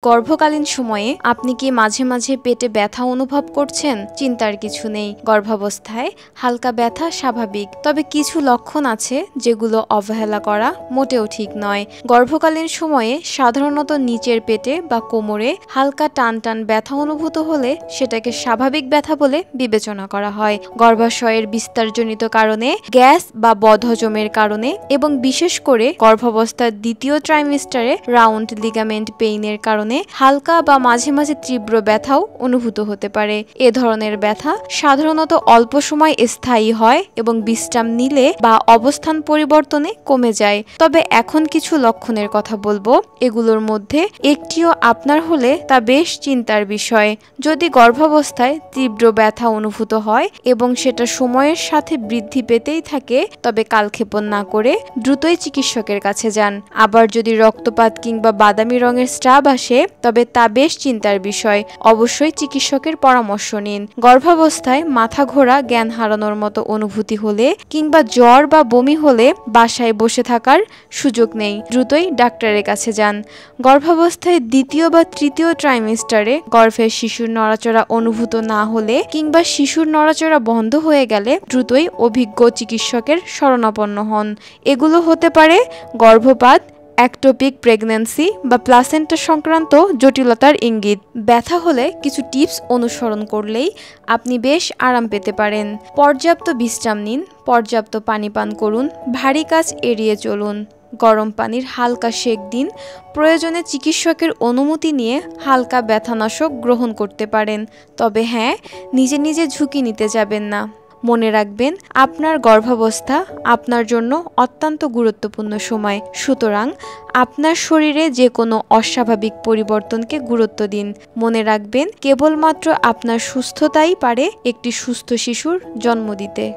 গর্ভকালীন সময়ে আপনি কি মাঝে মাঝে পেটে ব্যথা অনুভব করছেন? চিন্তার কিছু নেই। গর্ভাবস্থায় হালকা ব্যথা স্বাভাবিক, তবে কিছু লক্ষণ আছে যেগুলো অবহেলা করা মোটেও ঠিক নয়। গর্ভকালীন সময়ে সাধারণত নিচের পেটে বা কোমরে হালকা টান টান ব্যথা অনুভূত হলে সেটাকে স্বাভাবিক ব্যথা বলে বিবেচনা করা হয়। গর্ভাশয়ের বিস্তারজনিত কারণে, গ্যাস বা বদহজমের কারণে এবং বিশেষ করে গর্ভাবস্থার দ্বিতীয় ট্রাইমেস্টারে রাউন্ড লিগামেন্ট পেইনের কারণে হালকা বা মাঝে মাঝে তীব্র ব্যথাও অনুভূত হতে পারে। এ ধরনের ব্যথা সাধারণত অল্প সময় স্থায়ী হয় এবং বিশ্রাম নিলে বা অবস্থান পরিবর্তনে কমে যায়। তবে এখন কিছু লক্ষণের কথা বলবো, এগুলোর মধ্যে একটিও আপনার হলে তা বেশ চিন্তার বিষয়। যদি গর্ভাবস্থায় তীব্র ব্যথা অনুভূত হয় এবং সেটা সময়ের সাথে বৃদ্ধি পেতেই থাকে, তবে কালক্ষেপণ না করে দ্রুতই চিকিৎসকের কাছে যান। আবার যদি রক্তপাত কিংবা বাদামি রঙের স্রাব আসে, তবে তা বেশ চিন্তার বিষয়। অবশ্যই চিকিৎসকের পরামর্শ নিন। গর্ভাবস্থায় মাথা ঘোরা, জ্ঞান হারানোর মতো অনুভূতি হলে কিংবা জ্বর বা বমি হলে বাসায় বসে থাকার সুযোগ নেই, দ্রুতই ডাক্তারের কাছে যান। গর্ভাবস্থায় দ্বিতীয় বা তৃতীয় ট্রাইমেস্টারে গর্ভের শিশুর নড়াচড়া অনুভূত না হলে কিংবা শিশুর নড়াচড়া বন্ধ হয়ে গেলে দ্রুতই অভিজ্ঞ চিকিৎসকের শরণাপন্ন হন। এগুলো হতে পারে গর্ভপাত, অ্যাক্টোপিক প্রেগন্যান্সি বা প্লাসেন্টা সংক্রান্ত জটিলতার ইঙ্গিত। ব্যথা হলে কিছু টিপস অনুসরণ করলেই আপনি বেশ আরাম পেতে পারেন। পর্যাপ্ত বিশ্রাম নিন, পর্যাপ্ত পানি পান করুন, ভারী কাজ এড়িয়ে চলুন, গরম পানির হালকা সেক দিন। প্রয়োজনে চিকিৎসকের অনুমতি নিয়ে হালকা ব্যথানাশক গ্রহণ করতে পারেন। তবে হ্যাঁ, নিজে নিজে ঝুঁকি নিতে যাবেন না। মনে রাখবেন, আপনার গর্ভাবস্থা আপনার জন্য অত্যন্ত গুরুত্বপূর্ণ সময়। সুতরাং আপনার শরীরে যে কোনো অস্বাভাবিক পরিবর্তনকে গুরুত্ব দিন। মনে রাখবেন, কেবলমাত্র আপনার সুস্থতাই পারে একটি সুস্থ শিশুর জন্ম দিতে।